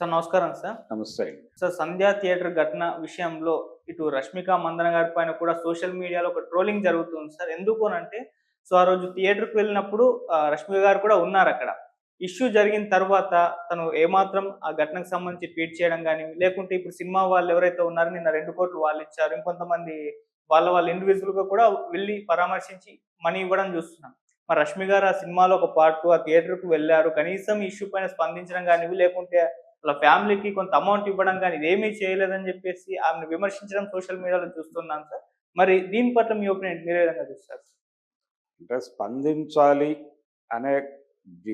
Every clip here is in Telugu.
సార్ నమస్కారం సార్. నమస్తే. సార్ 'సంధ్య' థియేటర్ ఘటన విషయంలో ఇటు 'రష్మిక మందన' గారి పైన కూడా సోషల్ మీడియాలో ఒక ట్రోలింగ్ జరుగుతుంది సార్. ఎందుకు అనంటే ఆ రోజు థియేటర్‌కి వెళ్ళినప్పుడు 'రష్మిక' గారు కూడా ఉన్నారక్కడ. ఇష్యూ జరిగిన తర్వాత తను ఏమాత్రం ఆ ఘటనకు సంబంధించి ట్వీట్ చేయడం గాని, లేకుంటే ఇప్పుడు సినిమా వాళ్ళు ఎవరైతే ఉన్నారో నిన్న 2,00,00,000 వాళ్ళిచ్చారు. ఇంకొంతమంది వాళ్ళ ఇండివిడ్యువల్‌గా కూడా వెళ్లి పరామర్శించి మనీ ఇవ్వడం చూస్తున్నాం. మరి 'రష్మి' గారు ఆ సినిమాలో ఒక పార్ట్ ఆ థియేటర్‌కి వెళ్లారు. కనీసం ఈ ఇష్యూ పైన స్పందించడం గానివి, లేకుంటే వాళ్ళ ఫ్యామిలీకి కొంత అమౌంట్ ఇవ్వడం గాని ఇదేమీ చేయలేదని చెప్పేసి ఆమెను విమర్శించడం సోషల్ మీడియాలో చూస్తున్నాం సార్. మరి దీని పట్ల మీ ఒపీనియన్ మీరు ఏ విధంగా చూస్తారు? అంటే స్పందించాలి అనే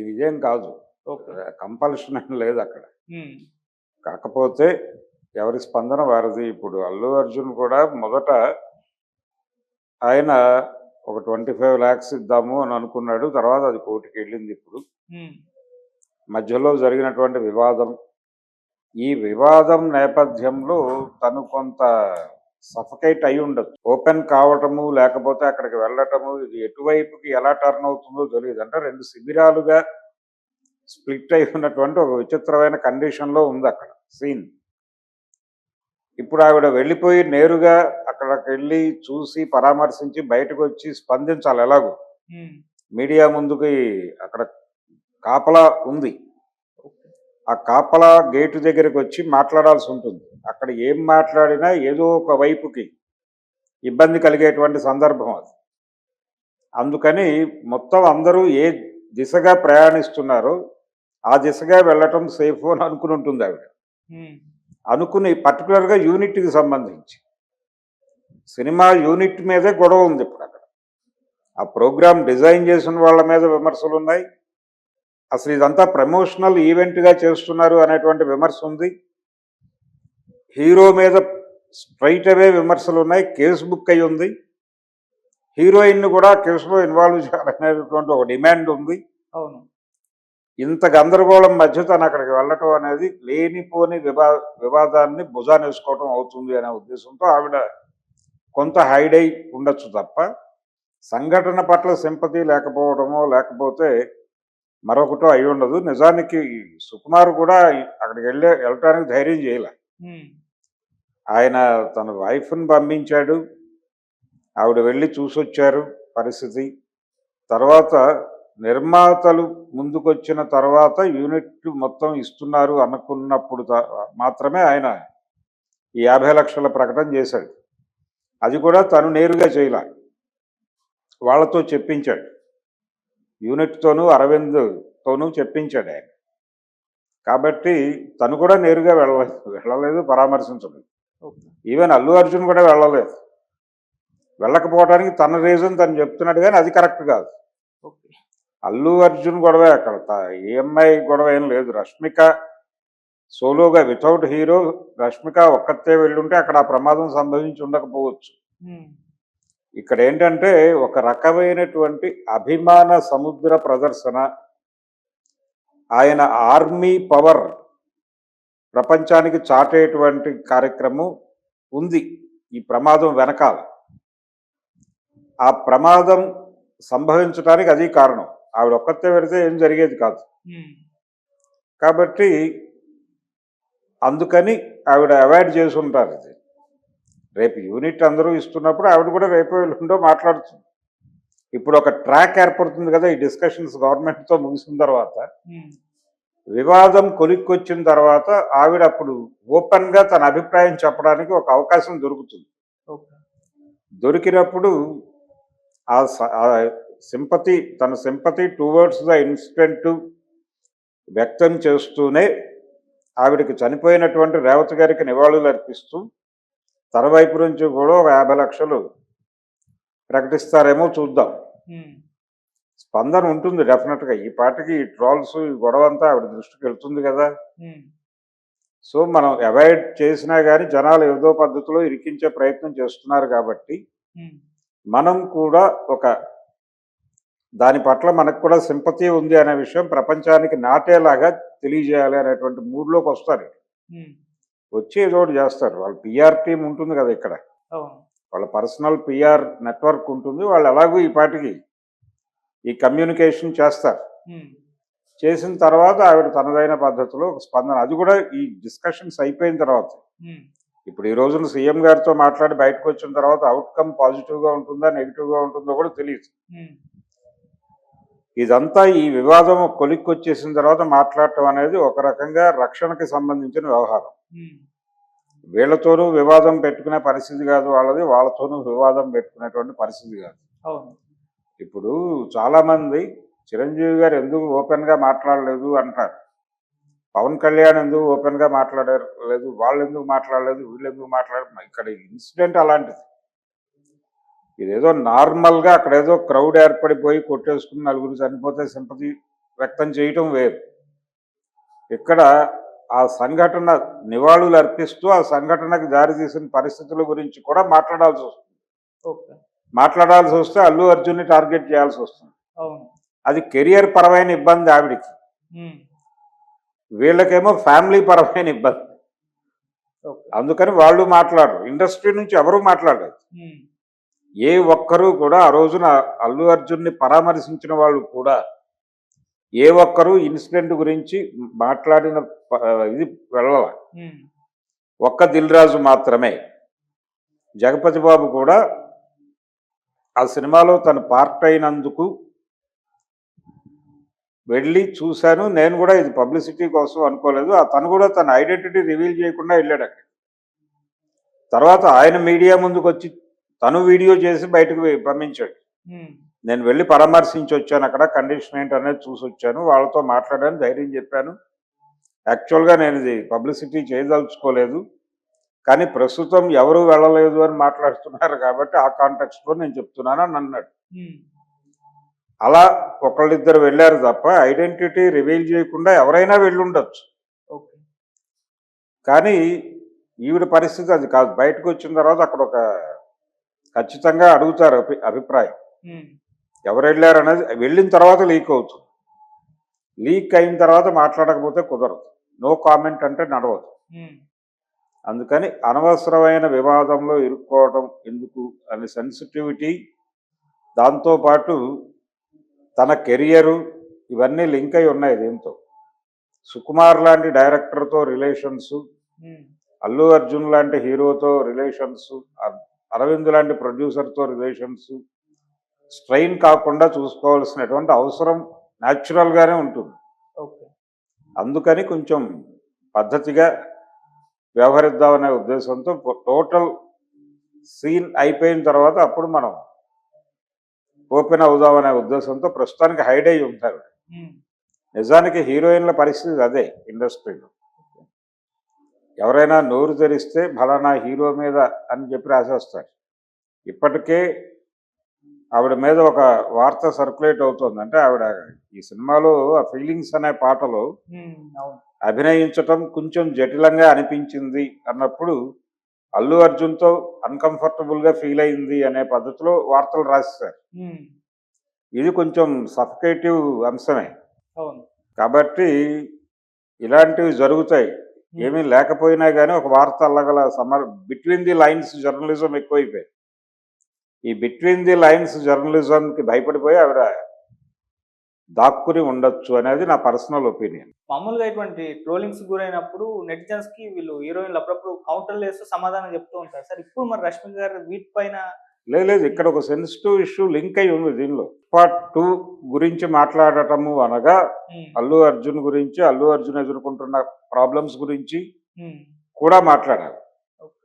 ఇదేం కాదు. ఓకే. కంపల్షన్ ఏం లేదక్కడ. హ్మ్. కాకపోతే ఎవరి స్పందన వారిది. ఇప్పుడు 'అల్లు అర్జున్' కూడా మొదట ఆయన ఒక 25,00,000 ఇద్దాము అని అనుకున్నాడు. తర్వాత అది 1,00,00,000కెళ్ళింది ఇప్పుడు. హ్మ్. మధ్యలో జరిగినటువంటి వివాదం. ఈ వివాదం నేపథ్యంలో తను కొంత సఫకేట్ అయి ఉండొచ్చు. ఓపెన్ కావటము, లేకపోతే అక్కడికి వెళ్ళటము, ఇది ఎటువైపుకి ఎలా టర్న్ అవుతుందో తెలీదు. అంటే 2 శిబిరాలుగా స్ప్లిట్ అయి ఉన్నటువంటి ఒక విచిత్రమైన కండిషన్‌లో ఉందక్కడ సీన్. ఇప్పుడు ఆవిడ వెళ్ళిపోయి నేరుగా అక్కడికెళ్ళి చూసి, పరామర్శించి బయటకొచ్చి స్పందించాలి ఎలాగో. హ్మ్. మీడియా ముందుకి అక్కడ కాపలా ఉంది. ఓకే. ఆ కాపలా గేటు దగ్గరికొచ్చి మాట్లాడాల్సి ఉంటుంది. అక్కడ ఏం మాట్లాడినా ఏదో ఒక వైపుకి ఇబ్బంది కలిగేటువంటి సందర్భం అది. అందుకని మొత్తం అందరూ ఏ దిశగా ప్రయాణిస్తున్నారో ఆ దిశగా వెళ్ళటం సేఫ్ అని అనుకుని ఉంటుంది ఆవిడ. హ్మ్. అనుకుని పర్టికులర్‌గా యూనిట్‌కి సంబంధించి. సినిమా యూనిట్ మీదే గొడవ ఉంది ఇప్పుడు అక్కడ. ఆ ప్రోగ్రామ్ డిజైన్ చేసిన వాళ్ళ మీద విమర్శలున్నాయి. అసలు ఇదంతా ప్రమోషనల్ ఈవెంట్‌గా చేస్తున్నారు అనేటువంటి విమర్శ ఉంది. హీరో మీద స్ట్రెయిట్ అవే విమర్శలున్నాయి. కేస్ బుక్ అయ్యి ఉంది. హీరోయిన్‌ని కూడా కేసులో ఇన్వాల్వ్ చేయాలనేటువంటి ఒక డిమాండ్ ఉంది. అవును. ఇంత ఇంత గందరగోళం మధ్య తను అక్కడికి వెళ్ళటం అనేది లేనిపోని వివాదాన్ని భుజానేసుకోవటం అవుతుంది అనే ఉద్దేశంతో ఆవిడ కొంత హైడ్ అయి ఉండొచ్చు తప్ప, సంఘటన పట్ల సింపతి లేకపోవడమో, లేకపోతే మరొకటో అయి ఉండదు. నిజానికి సుకుమార్ కూడా అక్కడికి వెళ్ళటానికి ధైర్యం చేయలే. హ్మ్. ఆయన తన వైఫ్‌ని పంపించాడు. ఆవిడ వెళ్ళి చూసొచ్చారు పరిస్థితి. తర్వాత నిర్మాతలు ముందుకొచ్చిన తర్వాత యూనిట్ మొత్తం ఇస్తున్నారు అనుకున్నప్పుడు మాత్రమే ఆయన ఈ 50,00,000 ప్రకటన చేశాడు. అది కూడా తను నేరుగా చేయలే. వాళ్ళతో చెప్పించాడు. యూనిట్‌తోనూ, అరవింద్‌తోనూ చెప్పించాడు ఆయన. కాబట్టి తను కూడా నేరుగా వెళ్ళలేదు, పరామర్శించలేదు. ఓకే. ఈవెన్ అల్లు అర్జున్ కూడా వెళ్ళలేదు. వెళ్ళకపోవడానికి తన రీజన్ తను చెప్తున్నాడు కానీ అది కరెక్ట్ కాదు. ఓకే. అల్లు అర్జున్ గొడవే అక్కడ. ఈఎంఐ గొడవ ఏం లేదు. రష్మిక సోలోగా వితౌట్ హీరో రష్మిక ఒక్కతే వెళ్ళుంటే అక్కడ ఆ ప్రమాదం సంభవించి ఉండకపోవచ్చు. హ్మ్. ఇక్కడ ఏంటంటే ఒక రకమైనటువంటి అభిమాన సముద్ర ప్రదర్శన, ఆయన ఆర్మీ పవర్ ప్రపంచానికి చాటేటువంటి కార్యక్రమం ఉంది ఈ ప్రమాదం వెనకాల. ఆ ప్రమాదం సంభవించడానికి అది కారణం. ఆవిడ ఒక్కతే పెడితే ఏం జరిగేది కాదు. హ్మ్. కాబట్టి అందుకని ఆవిడ అవాయిడ్ చేసి ఉంటారు ఇది. రేపు యూనిట్ అందరూ ఇస్తున్నప్పుడు ఆవిడ కూడా రేపు ఎల్లుండో మాట్లాడుతుంది. ఇప్పుడు ఒక ట్రాక్ ఏర్పడుతుంది కదా, ఈ డిస్కషన్స్ గవర్నమెంట్‌తో ముగిసిన తర్వాత. హ్మ్. వివాదం కొలిక్కొచ్చిన తర్వాత ఆవిడ అప్పుడు ఓపెన్‌గా తన అభిప్రాయం చెప్పడానికి ఒక అవకాశం దొరుకుతుంది. ఓకే. దొరికినప్పుడు ఆ సింపతి, తన సింపతి టువర్డ్స్ ద ఇన్సిడెంట్ వ్యక్తం చేస్తూనే ఆవిడకి చనిపోయినటువంటి రేవతి గారికి నివాళులు అర్పిస్తూ తన వైపు నుంచి కూడా ఒక 50,00,000 ప్రకటిస్తారేమో చూద్దాం. హ్మ్. స్పందన ఉంటుంది డెఫినెట్‌గా. ఈ పాటికి ఈ ట్రోల్స్, ఈ గొడవంతా ఆవిడ దృష్టికి వెళ్తుంది కదా. హ్మ్. సో మనం అవాయిడ్ చేసినా కానీ జనాలు ఏదో పద్ధతిలో ఇరికించే ప్రయత్నం చేస్తున్నారు కాబట్టి హ్మ్. మనం కూడా దాని పట్ల మనకు కూడా సింపతి ఉంది అనే విషయం ప్రపంచానికి నాటేలాగా తెలియజేయాలి అనేటువంటి మూడ్‌లోకి వస్తారు. హ్మ్. వచ్చి ఏదో ఒకటి చేస్తారు. వాళ్ళ పీఆర్ టీమ్ ఉంటుంది కదా ఇక్కడ. అవును. వాళ్ళ పర్సనల్ పీఆర్ నెట్వర్క్ ఉంటుంది. వాళ్ళు ఎలాగో ఈ పాటికి ఈ కమ్యూనికేషన్ చేస్తారు. హ్మ్. చేసిన తర్వాత ఆవిడ తనదైన పద్ధతిలో ఒక స్పందన, అది కూడా ఈ డిస్కషన్స్ అయిపోయిన తర్వాత. ఉమ్, ఇప్పుడు ఈ రోజున సీఎం గారితో మాట్లాడి బయటకు వచ్చిన తర్వాత అవుట్కమ్ పాజిటివ్గా ఉంటుందా నెగిటివ్గా ఉంటుందో కూడా తెలియదు. ఉమ్, ఇదంతా ఈ వివాదం కొలిక్కి వచ్చేసిన తర్వాత మాట్లాడటం అనేది ఒక రకంగా రక్షణకి సంబంధించిన వ్యవహారం. ఉమ్, వీళ్ళతోనూ వివాదం పెట్టుకునే పరిస్థితి కాదు వాళ్ళది, వాళ్ళతోనూ వివాదం పెట్టుకునేటువంటి పరిస్థితి కాదు. అవును. ఇప్పుడు చాలామంది చిరంజీవి గారు ఎందుకు ఓపెన్గా మాట్లాడలేదు అంటారు, పవన్ కళ్యాణ్ ఎందుకు ఓపెన్గా మాట్లాడలేదు, వాళ్ళు ఎందుకు మాట్లాడలేదు, వీళ్ళు ఎందుకు మాట్లాడారు. ఇక్కడ ఇన్సిడెంట్ అలాంటిది. ఇదేదో నార్మల్గా అక్కడ ఏదో క్రౌడ్ ఏర్పడిపోయి కొట్టేసుకుని నలుగురు చనిపోతే సింపతి వ్యక్తం చేయటం వేరు. ఇక్కడ ఆ సంఘటన నివాళులు అర్పిస్తూ ఆ సంఘటనకు దారితీసిన పరిస్థితుల గురించి కూడా మాట్లాడాల్సి వస్తుంది. ఓకే. మాట్లాడాల్సి వస్తే అల్లు అర్జున్ని టార్గెట్ చేయాల్సి వస్తుంది. అవును. అది కెరియర్ పరమైన ఇబ్బంది ఆవిడికి, ఉమ్, వీళ్ళకేమో ఫ్యామిలీ పరమైన ఇబ్బంది. ఓకే. అందుకని వాళ్ళు మాట్లాడరు, ఇండస్ట్రీ నుంచి ఎవరు మాట్లాడలేదు. ఉమ్, ఏ ఒక్కరూ కూడా ఆ రోజున అల్లు అర్జున్ని పరామర్శించిన వాళ్ళు కూడా ఏ ఒక్కరూ ఇన్సిడెంట్ గురించి మాట్లాడిన ఇది వెళ్ళాల. ఉమ్, ఒక్క దిల్ రాజు మాత్రమే. జగపతి బాబు కూడా ఆ సినిమాలో తను పార్ట్ అయినందుకు వెళ్ళి చూశాను, నేను కూడా ఇది పబ్లిసిటీ కోసం అనుకోలేదు, తను కూడా తన ఐడెంటిటీ రివీల్ చేయకుండా వెళ్ళాడు అక్కడ. తర్వాత ఆయన మీడియా ముందుకు వచ్చి తను వీడియో చేసి బయటకు పంపించాడు. ఉమ్, నేను వెళ్ళి పరామర్శించి వచ్చాను, అక్కడ కండిషన్ ఏంటి అనేది చూసి వచ్చాను, వాళ్ళతో మాట్లాడాను, ధైర్యం చెప్పాను, యాక్చువల్గా నేను ఇది పబ్లిసిటీ చేయదలుచుకోలేదు, కానీ ప్రస్తుతం ఎవరు వెళ్ళలేదు అని మాట్లాడుతున్నారు కాబట్టి ఆ కాంటెక్స్ట్లో నేను చెప్తున్నాను అని అన్నాడు. ఉమ్, అలా ఒకళ్ళిద్దరు వెళ్ళారు తప్ప ఐడెంటిటీ రివీల్ చేయకుండా ఎవరైనా వెళ్ళుండొచ్చు. ఓకే. కానీ ఈవిడ పరిస్థితి అది కాదు. బయటకు వచ్చిన తర్వాత అక్కడ ఒక ఖచ్చితంగా అడుగుతారు అభిప్రాయం, ఉమ్, ఎవరు వెళ్ళారు అనేది వెళ్ళిన తర్వాత లీక్ అవుతుంది. లీక్ అయిన తర్వాత మాట్లాడకపోతే కుదరదు, నో కామెంట్ అంటే నడవదు. ఉమ్, అందుకని అనవసరమైన వివాదంలో ఇరుక్కోవడం ఎందుకు అనే సెన్సిటివిటీ, దాంతోపాటు తన కెరియరు ఇవన్నీ లింక్ అయి ఉన్నాయి దీంతో. సుకుమార్ లాంటి డైరెక్టర్తో రిలేషన్స్, ఉమ్, అల్లు అర్జున్ లాంటి హీరోతో రిలేషన్స్, అరవింద్ లాంటి ప్రొడ్యూసర్తో రిలేషన్స్ స్ట్రెయిన్ కాకుండా చూసుకోవాల్సినటువంటి అవసరం న్యాచురల్గానే ఉంటుంది. ఓకే. అందుకని కొంచెం పద్ధతిగా వ్యవహరిద్దామనే ఉద్దేశంతో టోటల్ సీన్ అయిపోయిన తర్వాత అప్పుడు మనం ఓపెన్ అవుదామనే ఉద్దేశంతో ప్రస్తుతానికి హైడ్ అయి ఉంటారు. ఉమ్, నిజానికి హీరోయిన్ల పరిస్థితి అదే ఇండస్ట్రీలో. ఎవరైనా నోరు తెరిస్తే ఫలానా హీరో మీద అని చెప్పి రాసేస్తారు. ఇప్పటికే ఆవిడ మీద ఒక వార్త సర్క్యులేట్ అవుతుంది, అంటే ఆవిడ ఈ సినిమాలో ఆ ఫీలింగ్స్ అనే పాటలో ఉమ్, అవును. అభినయించటం కొంచెం జటిలంగా అనిపించింది అన్నప్పుడు అల్లు అర్జున్తో అన్కంఫర్టబుల్గా ఫీల్ అయింది అనే పద్ధతిలో వార్తలు రాసేశారు. ఉమ్, ఇది కొంచెం సఫికేటివ్ అంశమే. అవును. కాబట్టి ఇలాంటివి జరుగుతాయి. ఏమీ లేకపోయినా కానీ ఒక వార్త అల్లగల బిట్వీన్ ది లైన్స్ జర్నలిజం ఎక్కువైపోయింది. ఈ బిట్వీన్ ది లైన్స్ జర్నలిజంకి భయపడిపోయి ఆవిడ దాక్కుని ఉండొచ్చు అనేది నా పర్సనల్ ఒపీనియన్. మామూలుగా ఇటువంటి ట్రోలింగ్స్ గురైనప్పుడు నెటిజన్స్ కి వీళ్ళు హీరోయిన్లు అప్పుడప్పుడు కౌంటర్లు వేస్తూ సమాధానం చెప్తూ ఉంటారు సార్. ఇప్పుడు మరి రష్మిక గారు వీటిపైన లేదు, ఇక్కడ ఒక సెన్సిటివ్ ఇష్యూ లింక్ అయి ఉంది దీనిలో. పార్ట్ 2 గురించి మాట్లాడటము అనగా ఉమ్, అల్లు అర్జున్ గురించి, అల్లు అర్జున్ ఎదుర్కొంటున్న ప్రాబ్లమ్స్ గురించి ఉమ్, కూడా మాట్లాడాలి. Okay.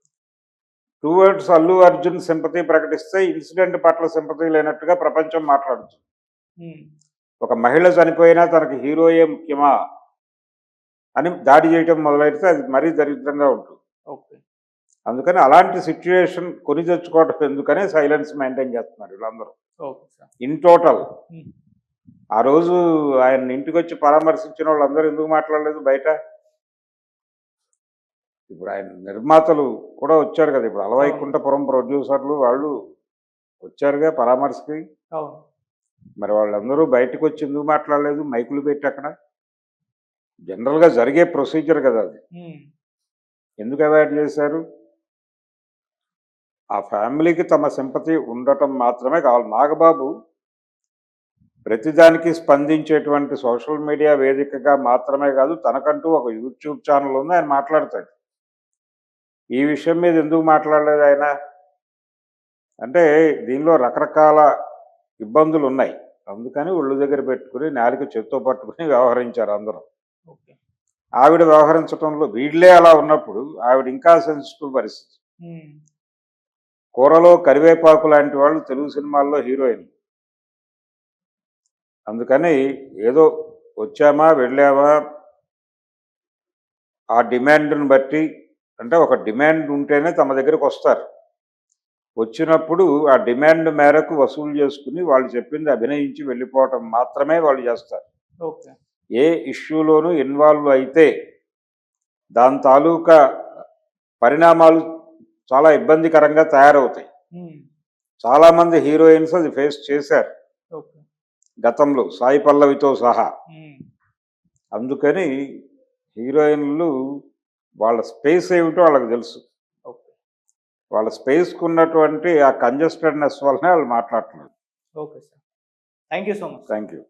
Towards Allu Arjun sympathy ప్రకటిస్తే ఇన్సిడెంట్ పట్ల సింపతి లేనట్టుగా ప్రపంచం మాట్లాడుతుంది. ఉమ్, ఒక మహిళ చనిపోయినా తనకి హీరోయే ముఖ్యమా అని దాడి చేయటం మొదలైతే అది మరీ దరిద్రంగా ఉంటుంది. ఓకే. అందుకని అలాంటి సిచ్యువేషన్ కొని తెచ్చుకోవటం ఎందుకనే సైలెన్స్ మెయింటైన్ చేస్తున్నారు వీళ్ళందరూ. Okay sir. ఇన్ టోటల్ ఉమ్, ఆ రోజు ఆయన ఇంటికి వచ్చి పరామర్శించిన వాళ్ళందరూ ఎందుకు మాట్లాడలేదు బయట? ఇప్పుడు ఆయన నిర్మాతలు కూడా వచ్చారు కదా, ఇప్పుడు అలవైకుంఠపురం ప్రొడ్యూసర్లు వాళ్ళు వచ్చారుగా పరామర్శకి. అవును. మరి వాళ్ళందరూ బయటకు వచ్చి ఎందుకు మాట్లాడలేదు? మైకులు పెట్టి అక్కడ జనరల్గా జరిగే ప్రొసీజర్ కదా అది, ఉమ్, ఎందుకు అవాయిడ్ చేశారు? ఆ ఫ్యామిలీకి తమ సింపతి ఉండటం మాత్రమే కావాలి. నాగబాబు ప్రతిదానికి స్పందించేటువంటి సోషల్ మీడియా వేదికగా మాత్రమే కాదు, తనకంటూ ఒక యూట్యూబ్ ఛానల్ ఉంది, ఆయన మాట్లాడతాడు. ఈ విషయం మీద ఎందుకు మాట్లాడలేదు ఆయన అంటే, దీనిలో రకరకాల ఇబ్బందులు ఉన్నాయి. అందుకని ఒళ్ళు దగ్గర పెట్టుకుని నాలుక చేత్తో పట్టుకుని వ్యవహరించారు అందరూ. ఓకే. ఆవిడ వ్యవహరించడంలో వీళ్ళే అలా ఉన్నప్పుడు ఆవిడ ఇంకా సెన్సిటివ్ పరిస్థితి. ఉమ్. కూరలో కరివేపాకు లాంటి వాళ్ళు తెలుగు సినిమాల్లో హీరోయిన్. అందుకని ఏదో వచ్చామా వెళ్ళామా ఆ డిమాండ్ని బట్టి, అంటే ఒక డిమాండ్ ఉంటేనే తమ దగ్గరకు వస్తారు. వచ్చినప్పుడు ఆ డిమాండ్ మేరకు వసూలు చేసుకుని వాళ్ళు చెప్పింది అభినయించి వెళ్ళిపోవటం మాత్రమే వాళ్ళు చేస్తారు. ఓకే. ఏ ఇష్యూలోనూ ఇన్వాల్వ్ అయితే దాని తాలూకా పరిణామాలు చాలా ఇబ్బందికరంగా తయారవుతాయి. ఉమ్. చాలామంది హీరోయిన్స్ అది ఫేస్ చేశారు ఓకే. గతంలో, సాయి పల్లవితో సహా. ఉమ్. అందుకని హీరోయిన్లు వాళ్ళ స్పేస్ ఏమిటో వాళ్ళకి తెలుసు. ఓకే. వాళ్ళ స్పేస్కి ఉన్నటువంటి ఆ కంజెస్టెడ్నెస్ వల్లనే వాళ్ళు మాట్లాడట్లేదు. Okay sir. Thank you so much. Thank you.